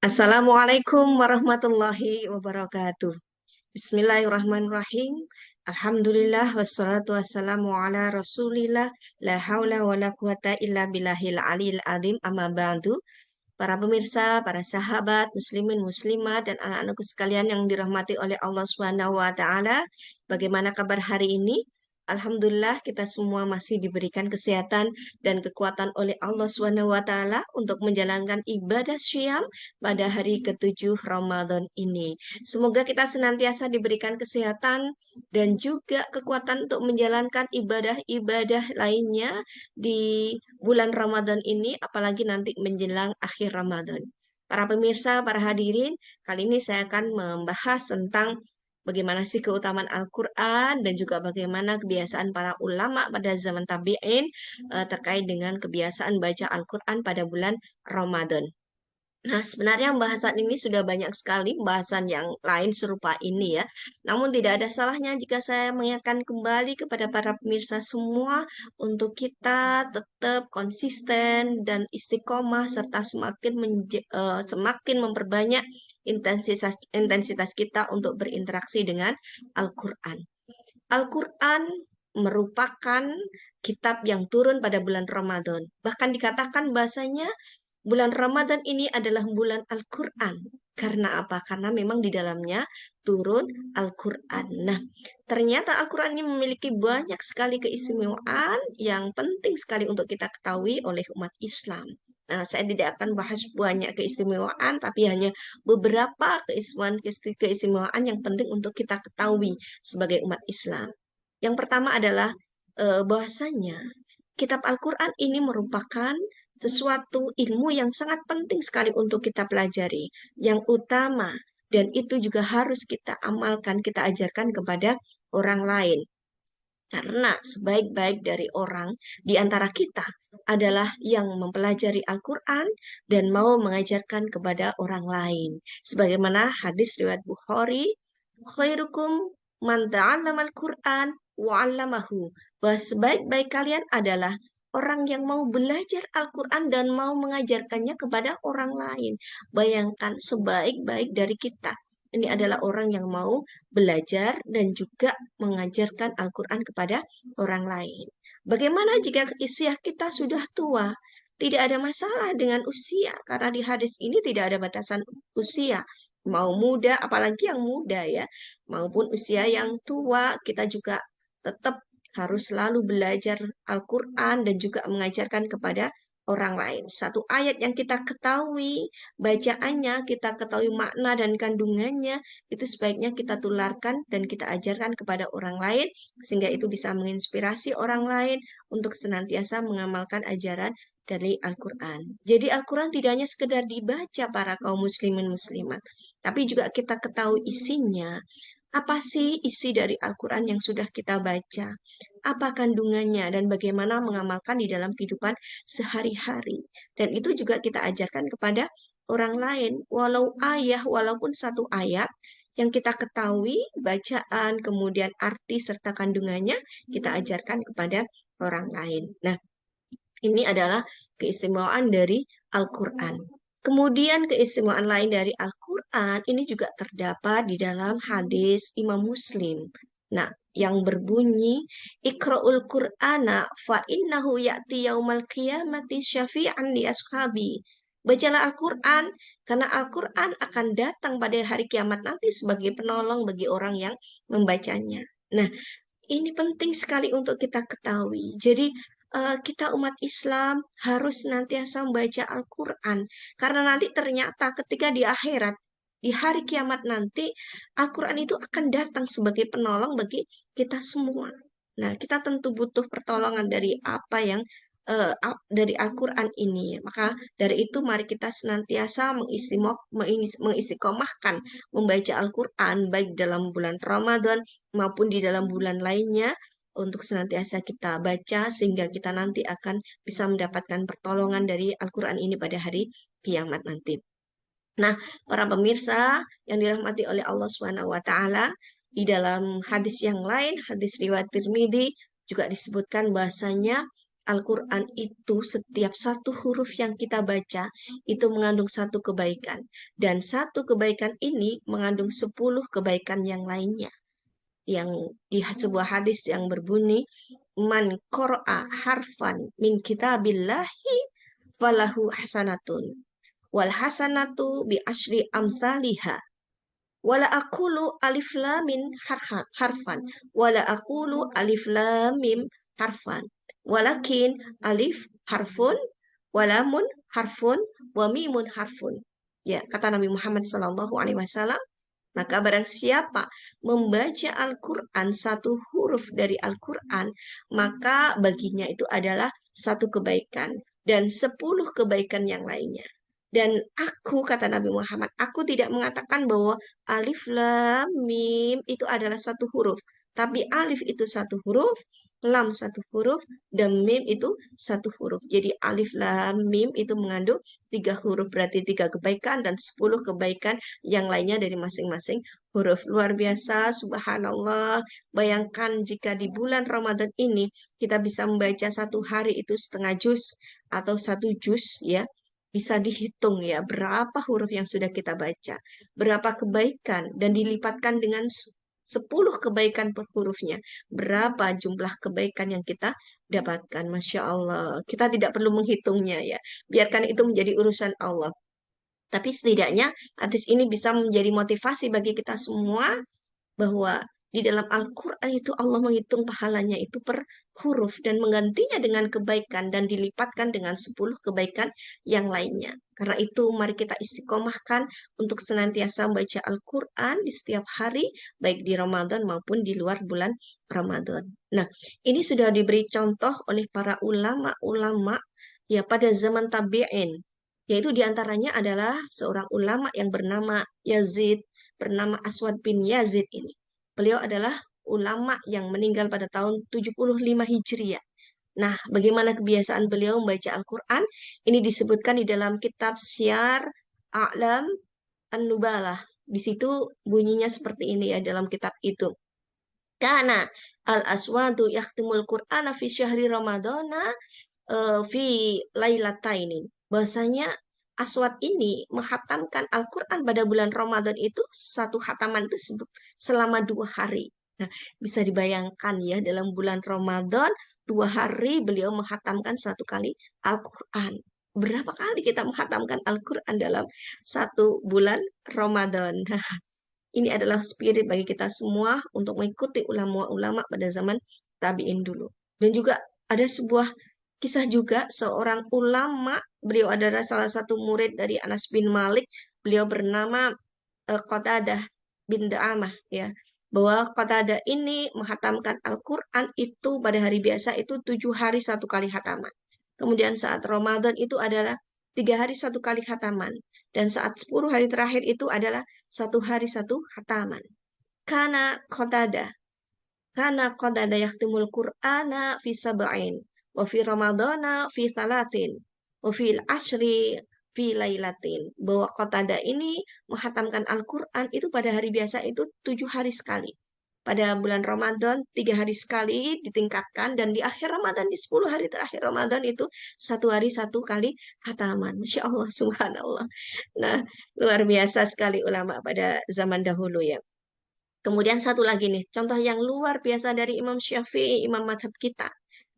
Assalamualaikum warahmatullahi wabarakatuh. Bismillahirrahmanirrahim. Alhamdulillah wassalatu wassalamu ala Rasulillah la haula wala quwata illa billahil aliyil azim amma ba'du. Para pemirsa, para sahabat, muslimin, muslimat, dan anak-anakku sekalian yang dirahmati oleh Allah Subhanahu wa taala, bagaimana kabar hari ini? Alhamdulillah kita semua masih diberikan kesehatan dan kekuatan oleh Allah Subhanahu wa taala untuk menjalankan ibadah syiyam pada hari ketujuh Ramadan ini. Semoga kita senantiasa diberikan kesehatan dan juga kekuatan untuk menjalankan ibadah-ibadah lainnya di bulan Ramadan ini, apalagi nanti menjelang akhir Ramadan. Para pemirsa, para hadirin, kali ini saya akan membahas tentang bagaimana sih keutamaan Al-Quran dan juga bagaimana kebiasaan para ulama pada zaman tabi'in terkait dengan kebiasaan baca Al-Quran pada bulan Ramadan. Nah, sebenarnya bahasan ini sudah banyak sekali bahasan yang lain serupa ini ya. Namun tidak ada salahnya jika saya mengingatkan kembali kepada para pemirsa semua untuk kita tetap konsisten dan istiqomah serta semakin memperbanyak intensitas kita untuk berinteraksi dengan Al-Quran. Al-Quran merupakan kitab yang turun pada bulan Ramadan. Bahkan dikatakan bahasanya bulan Ramadan ini adalah bulan Al-Quran. Karena apa? Karena memang di dalamnya turun Al-Quran. Nah, ternyata Al-Quran ini memiliki banyak sekali keistimewaan yang penting sekali untuk kita ketahui oleh umat Islam. Nah, saya tidak akan bahas banyak keistimewaan, tapi hanya beberapa keistimewaan yang penting untuk kita ketahui sebagai umat Islam. Yang pertama adalah bahwasanya kitab Al-Quran ini merupakan sesuatu ilmu yang sangat penting sekali untuk kita pelajari. Yang utama, dan itu juga harus kita amalkan, kita ajarkan kepada orang lain. Karena sebaik-baik dari orang di antara kita adalah yang mempelajari Al-Quran dan mau mengajarkan kepada orang lain. Sebagaimana hadis riwayat Bukhari, khairukum man ta'allama Al-Quran wa 'allamahu. Bahwa sebaik-baik kalian adalah orang yang mau belajar Al-Quran dan mau mengajarkannya kepada orang lain. Bayangkan sebaik-baik dari kita. Ini adalah orang yang mau belajar dan juga mengajarkan Al-Quran kepada orang lain. Bagaimana jika usia kita sudah tua? Tidak ada masalah dengan usia, karena di hadis ini tidak ada batasan usia. Mau muda, apalagi yang muda ya, maupun usia yang tua, kita juga tetap harus selalu belajar Al-Quran dan juga mengajarkan kepada orang lain. Satu ayat yang kita ketahui bacaannya, kita ketahui makna dan kandungannya, itu sebaiknya kita tularkan dan kita ajarkan kepada orang lain, sehingga itu bisa menginspirasi orang lain untuk senantiasa mengamalkan ajaran dari Al-Quran. Jadi Al-Quran tidak hanya sekedar dibaca para kaum muslimin muslimat, tapi juga kita ketahui isinya. Apa sih isi dari Al-Quran yang sudah kita baca? Apa kandungannya dan bagaimana mengamalkan di dalam kehidupan sehari-hari? Dan itu juga kita ajarkan kepada orang lain. Walaupun satu ayat yang kita ketahui, bacaan, kemudian arti serta kandungannya, kita ajarkan kepada orang lain. Nah, ini adalah keistimewaan dari Al-Quran. Kemudian keistimewaan lain dari Al-Quran ini juga terdapat di dalam hadis Imam Muslim. Nah, yang berbunyi, Iqra'ul Qur'ana fa innahu ya'ti yaumal qiyamati syafi'an li ashabi. Bacalah Al-Quran, karena Al-Quran akan datang pada hari kiamat nanti sebagai penolong bagi orang yang membacanya. Nah, ini penting sekali untuk kita ketahui. Jadi, kita umat Islam harus senantiasa membaca Al-Quran. Karena nanti ternyata ketika di akhirat, di hari kiamat nanti, Al-Quran itu akan datang sebagai penolong bagi kita semua. Nah, kita tentu butuh pertolongan dari apa yang dari Al-Quran ini. Maka dari itu mari kita senantiasa mengistiqomahkan membaca Al-Quran baik dalam bulan Ramadan maupun di dalam bulan lainnya untuk senantiasa kita baca sehingga kita nanti akan bisa mendapatkan pertolongan dari Al-Quran ini pada hari kiamat nanti. Nah, para pemirsa yang dirahmati oleh Allah Subhanahu wa taala, di dalam hadis yang lain, hadis riwayat Tirmidzi juga disebutkan bahasanya Al-Quran itu setiap satu huruf yang kita baca itu mengandung satu kebaikan. Dan satu kebaikan ini mengandung 10 kebaikan yang lainnya. Yang di sebuah hadis yang berbunyi, Man qara'a harfan min kitabillahi falahu hasanatun. Wal hasanatu bi asyri amthaliha. Wala aqulu alif lam mim harfan. Wala aqulu alif lam mim harfan. Walakin alif harfun, walamun harfun, wa mimun harfun. Ya, kata Nabi Muhammad SAW, maka barang siapa membaca Al-Quran, satu huruf dari Al-Quran, maka baginya itu adalah satu kebaikan dan 10 kebaikan yang lainnya. Dan aku, kata Nabi Muhammad, aku tidak mengatakan bahwa alif lam mim itu adalah satu huruf. Tapi alif itu satu huruf, lam satu huruf, dan mim itu satu huruf. Jadi alif lam mim itu mengandung 3 huruf, berarti 3 kebaikan dan 10 kebaikan yang lainnya dari masing-masing huruf. Luar biasa, subhanallah. Bayangkan jika di bulan Ramadan ini kita bisa membaca satu hari itu setengah juz atau satu juz, ya. Bisa dihitung ya berapa huruf yang sudah kita baca, berapa kebaikan, dan dilipatkan dengan 10 kebaikan per hurufnya. Berapa jumlah kebaikan yang kita dapatkan. Masya Allah. Kita tidak perlu menghitungnya ya. Biarkan itu menjadi urusan Allah. Tapi setidaknya hadis ini bisa menjadi motivasi bagi kita semua bahwa di dalam Al-Quran itu Allah menghitung pahalanya itu per huruf dan menggantinya dengan kebaikan dan dilipatkan dengan 10 kebaikan yang lainnya. Karena itu mari kita istiqomahkan untuk senantiasa membaca Al-Quran di setiap hari, baik di Ramadan maupun di luar bulan Ramadan. Nah, ini sudah diberi contoh oleh para ulama-ulama ya pada zaman tabi'in, yaitu diantaranya adalah seorang ulama yang bernama Yazid, bernama Aswad bin Yazid ini. Beliau adalah ulama yang meninggal pada tahun 75 Hijriah. Nah, bagaimana kebiasaan beliau membaca Al-Quran? Ini disebutkan di dalam kitab Syiar A'lam An-Nubalah. Di situ bunyinya seperti ini ya dalam kitab itu. Karena al-aswadu yaktimul Qur'ana fi syahri Ramadana fi lailataini. Bahasanya Aswad ini menghatamkan Al-Quran pada bulan Ramadan itu satu hataman itu selama 2 hari. Nah, bisa dibayangkan ya dalam bulan Ramadan 2 hari beliau menghatamkan satu kali Al-Quran. Berapa kali kita menghatamkan Al-Quran dalam satu bulan Ramadan? Nah, ini adalah spirit bagi kita semua untuk mengikuti ulama-ulama pada zaman tabi'in dulu. Dan juga ada sebuah kisah juga seorang ulama, beliau adalah salah satu murid dari Anas bin Malik, beliau bernama Qatadah bin Da'amah ya. Bahwa Qatadah ini menghatamkan Al-Quran itu pada hari biasa itu 7 hari satu kali hataman. Kemudian saat Ramadan itu adalah 3 hari satu kali hataman. Dan saat 10 hari terakhir itu adalah 1 hari satu hataman. Karena Qatadah yaktimul Qur'ana fi sab'in wa fi Ramadana fi salatin wa fil ashri fi lailatin. Bahwa Qatadah ini menghatamkan Al-Quran itu pada hari biasa itu 7 hari sekali. Pada bulan Ramadan 3 hari sekali ditingkatkan, dan di akhir Ramadan di 10 hari terakhir Ramadan itu 1 hari satu kali hataman. Masya Allah, subhanallah. Nah, luar biasa sekali ulama pada zaman dahulu ya. Kemudian satu lagi nih, contoh yang luar biasa dari Imam Syafi'i, imam madhab kita.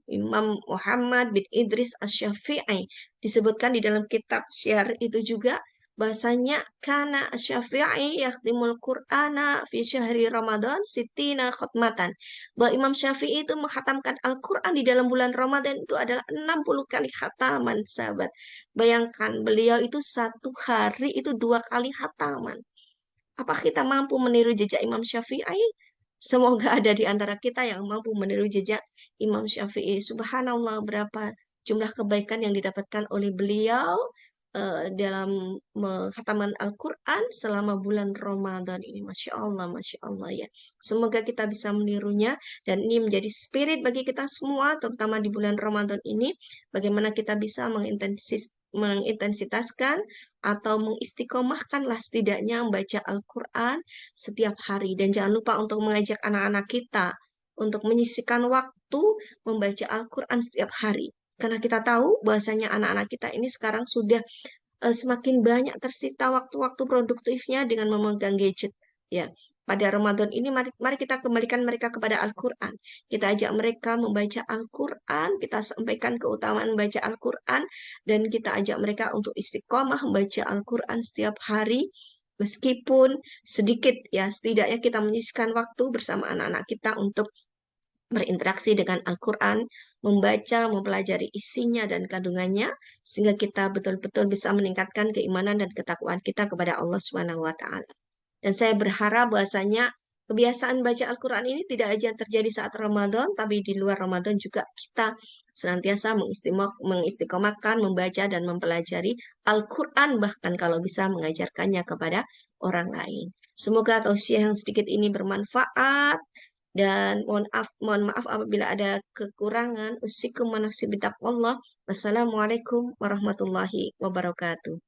Imam Muhammad bin Idris Asy-Syafi'i disebutkan di dalam kitab Syiar itu juga bahasanya kana Asy-Syafi'i yakhtimul Qur'ana fi syahri Ramadan sitina khutmatan. Bahwa Imam Syafi'i itu menghatamkan Al-Qur'an di dalam bulan Ramadan itu adalah 60 kali khataman, sahabat. Bayangkan beliau itu satu hari itu 2 kali khataman. Apa kita mampu meniru jejak Imam Syafi'i? Semoga ada di antara kita yang mampu meniru jejak Imam Syafi'i. Subhanallah, berapa jumlah kebaikan yang didapatkan oleh beliau dalam menghataman Al-Quran selama bulan Ramadan ini. Masya Allah ya. Semoga kita bisa menirunya, dan ini menjadi spirit bagi kita semua, terutama di bulan Ramadan ini, bagaimana kita bisa mengintensitaskan atau mengistiqomahkanlah setidaknya membaca Al-Quran setiap hari. Dan jangan lupa untuk mengajak anak-anak kita untuk menyisihkan waktu membaca Al-Quran setiap hari. Karena kita tahu bahwasanya anak-anak kita ini sekarang sudah semakin banyak tersita waktu-waktu produktifnya dengan memegang gadget. Ya, pada Ramadan ini mari kita kembalikan mereka kepada Al-Quran. Kita ajak mereka membaca Al-Quran, kita sampaikan keutamaan membaca Al-Quran, dan kita ajak mereka untuk istiqomah membaca Al-Quran setiap hari, meskipun sedikit ya, setidaknya kita menyisihkan waktu bersama anak-anak kita untuk berinteraksi dengan Al-Quran, membaca, mempelajari isinya dan kandungannya, sehingga kita betul-betul bisa meningkatkan keimanan dan ketakwaan kita kepada Allah Subhanahu wa Ta'ala. Dan saya berharap bahwasanya kebiasaan baca Al-Quran ini tidak aja terjadi saat Ramadan, tapi di luar Ramadan juga kita senantiasa mengistiqomahkan, membaca dan mempelajari Al-Quran, bahkan kalau bisa mengajarkannya kepada orang lain. Semoga tausiah yang sedikit ini bermanfaat dan mohon maaf apabila ada kekurangan. Usikum wa nafsi bitaqwallah. Wassalamualaikum warahmatullahi wabarakatuh.